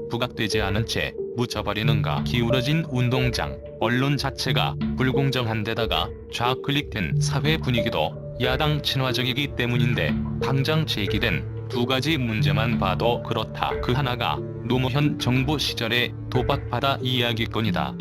부각되지 않은 채 묻혀버리는가. 기울어진 운동장, 언론 자체가 불공정한 데다가 좌클릭된 사회 분위기도 야당 친화적이기 때문인데 당장 제기된 두 가지 문제만 봐도 그렇다. 그 하나가 노무현 정부 시절의 도박바다 이야기건이다.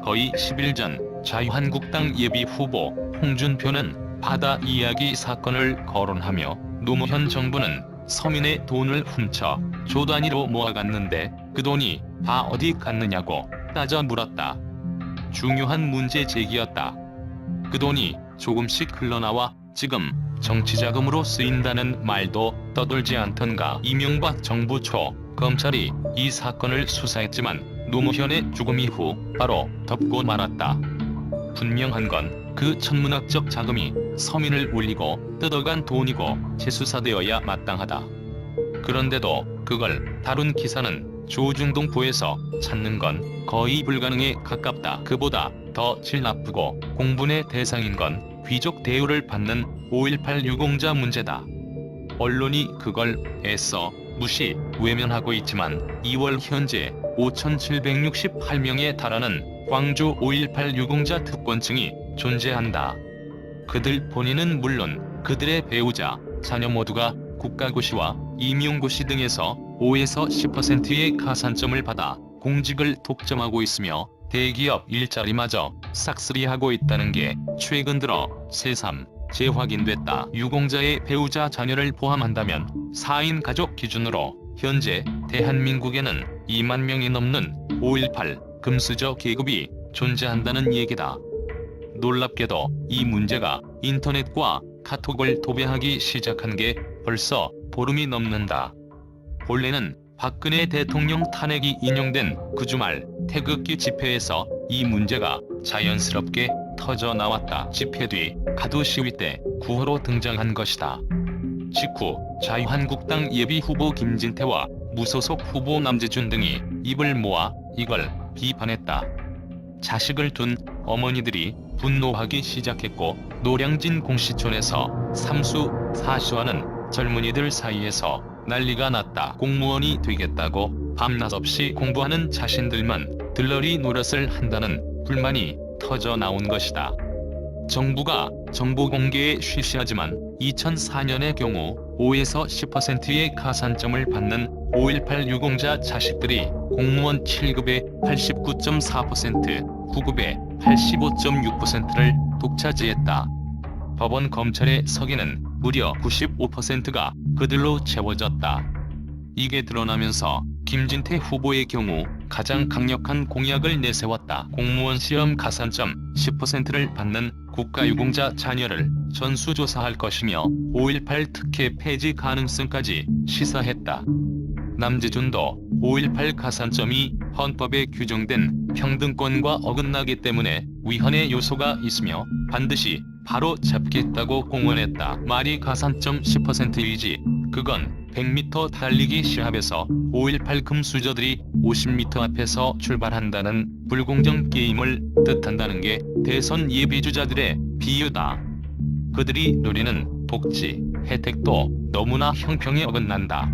거의 10일 전 자유한국당 예비후보 홍준표는 바다 이야기 사건을 거론하며 노무현 정부는 서민의 돈을 훔쳐 조 단위로 모아갔는데 그 돈이 다 어디 갔느냐고 따져 물었다. 중요한 문제 제기였다. 그 돈이 조금씩 흘러나와 지금 정치자금으로 쓰인다는 말도 떠돌지 않던가. 이명박 정부 초 검찰이 이 사건을 수사했지만 노무현의 죽음 이후 바로 덮고 말았다. 분명한 건 그 천문학적 자금이 서민을 울리고 뜯어간 돈이고 재수사되어야 마땅하다. 그런데도 그걸 다룬 기사는 조중동포에서 찾는 건 거의 불가능에 가깝다. 그보다 더 질 나쁘고 공분의 대상인 건 귀족 대우를 받는 5.18 유공자 문제다. 언론이 그걸 애써 무시, 외면하고 있지만 2월 현재 5,768명에 달하는 광주 5.18 유공자 특권층이 존재한다. 그들 본인은 물론 그들의 배우자, 자녀 모두가 국가고시와 임용고시 등에서 5에서 10%의 가산점을 받아 공직을 독점하고 있으며 대기업 일자리마저 싹쓸이하고 있다는 게 최근 들어 새삼 재확인됐다. 유공자의 배우자 자녀를 포함한다면 4인 가족 기준으로 현재 대한민국에는 2만 명이 넘는 5.18 금수저 계급이 존재한다는 얘기다. 놀랍게도 이 문제가 인터넷과 카톡을 도배하기 시작한 게 벌써 보름이 넘는다. 본래는 박근혜 대통령 탄핵이 인용된 그 주말 태극기 집회에서 이 문제가 자연스럽게 터져 나왔다. 집회 뒤 가두 시위 때 구호로 등장한 것이다. 직후 자유한국당 예비후보 김진태와 무소속 후보 남재준 등이 입을 모아 이걸 비판했다. 자식을 둔 어머니들이 분노하기 시작했고 노량진 공시촌에서 삼수, 사시하는 젊은이들 사이에서 난리가 났다. 공무원이 되겠다고 밤낮 없이 공부하는 자신들만 들러리 노릇을 한다는 불만이 터져 나온 것이다. 정부가 정보 공개에 쉬쉬하지만 2004년의 경우 5에서 10%의 가산점을 받는 5.18 유공자 자식들이 공무원 7급의 89.4%, 9급의 85.6%를 독차지했다. 법원 검찰의 서기는 무려 95%가 그들로 채워졌다. 이게 드러나면서 김진태 후보의 경우 가장 강력한 공약을 내세웠다. 공무원 시험 가산점 10%를 받는 국가유공자 자녀를 전수조사할 것이며 5.18 특혜 폐지 가능성까지 시사했다. 남재준도 5.18 가산점이 헌법에 규정된 평등권과 어긋나기 때문에 위헌의 요소가 있으며 반드시 바로 잡겠다고 공언했다. 말이 가산점 10%이지 그건 100m 달리기 시합에서 5.18 금수저들이 50m 앞에서 출발한다는 불공정 게임을 뜻한다는 게 대선 예비주자들의 비유다. 그들이 누리는 복지, 혜택도 너무나 형평에 어긋난다.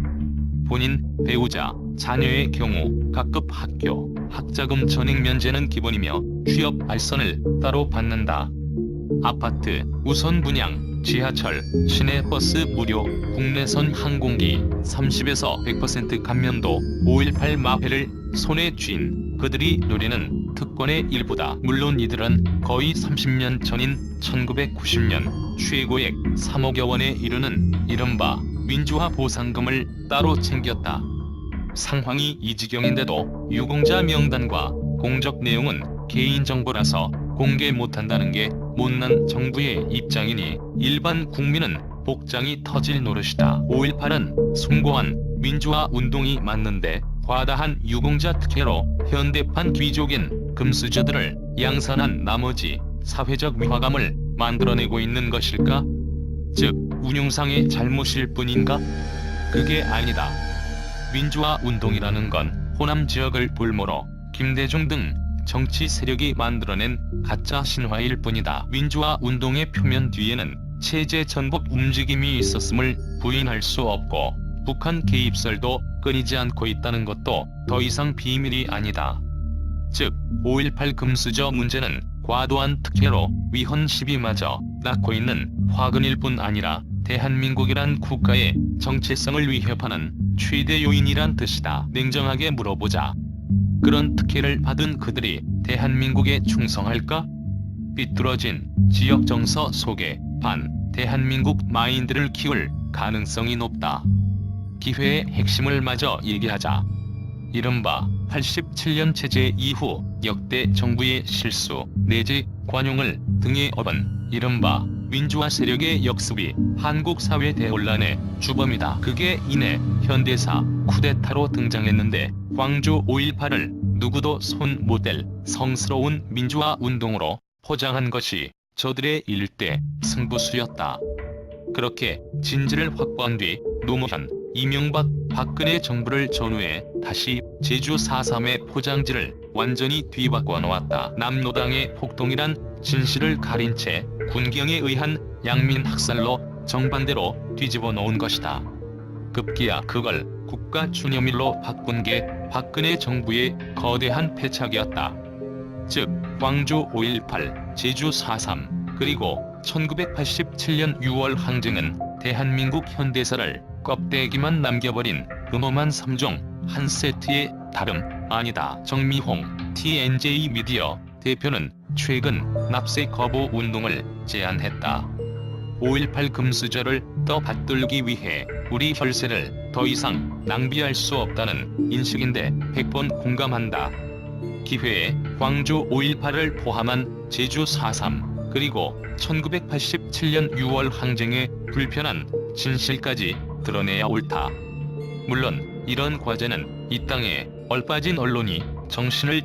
본인, 배우자, 자녀의 경우 각급 학교, 학자금 전액 면제는 기본이며 취업 알선을 따로 받는다. 아파트, 우선 분양, 지하철, 시내버스 무료, 국내선 항공기 30에서 100% 감면도, 5.18 마패를 손에 쥔 그들이 누리는 특권의 일부다. 물론 이들은 거의 30년 전인 1990년 최고액 3억여 원에 이르는 이른바 민주화 보상금을 따로 챙겼다. 상황이 이 지경인데도 유공자 명단과 공적 내용은 개인정보라서 공개 못한다는 게 못난 정부의 입장이니 일반 국민은 복장이 터질 노릇이다. 5.18은 숭고한 민주화 운동이 맞는데 과다한 유공자 특혜로 현대판 귀족인 금수저들을 양산한 나머지 사회적 위화감을 만들어내고 있는 것일까? 즉 운용상의 잘못일 뿐인가? 그게 아니다. 민주화 운동이라는 건 호남 지역을 볼모로 김대중 등 정치 세력이 만들어낸 가짜 신화일 뿐이다. 민주화 운동의 표면 뒤에는 체제 전복 움직임이 있었음을 부인할 수 없고 북한 개입설도 끊이지 않고 있다는 것도 더 이상 비밀이 아니다. 즉 5.18 금수저 문제는 과도한 특혜로 위헌 시비마저 낳고 있는 화근일 뿐 아니라 대한민국이란 국가의 정체성을 위협하는 최대 요인이란 뜻이다. 냉정하게 물어보자. 그런 특혜를 받은 그들이 대한민국에 충성할까? 삐뚤어진 지역 정서 속에 반 대한민국 마인드를 키울 가능성이 높다. 기회의 핵심을 마저 얘기하자. 이른바 87년 체제 이후 역대 정부의 실수 내지 관용을 등에 업은 이른바 민주화 세력의 역습이 한국 사회 대혼란의 주범이다. 그게 이내 현대사 쿠데타로 등장했는데 광주 5.18을 누구도 손 못 댈 성스러운 민주화 운동으로 포장한 것이 저들의 일대 승부수였다. 그렇게 진지를 확보한 뒤 노무현, 이명박, 박근혜 정부를 전후해 다시 제주 4.3의 포장지를 완전히 뒤바꿔 놓았다. 남노당의 폭동이란 진실을 가린 채 군경에 의한 양민 학살로 정반대로 뒤집어 놓은 것이다. 급기야 그걸 국가 추념일로 바꾼 게 박근혜 정부의 거대한 패착이었다. 즉 광주 5.18, 제주 4.3, 그리고 1987년 6월 항쟁은 대한민국 현대사를 껍데기만 남겨버린 음험한 3종 한 세트의 다름 아니다. 정미홍 TNJ 미디어 대표는 최근 납세 거부 운동을 제안했다. 5.18 금수저를 떠받들기 위해 우리 혈세를 더 이상 낭비할 수 없다는 인식인데 100번 공감한다. 기회에 광주 5.18을 포함한 제주 4.3 그리고 1987년 6월 항쟁의 불편한 진실까지 드러내야 옳다. 물론 이런 과제는 이 땅에 얼빠진 언론이 정신을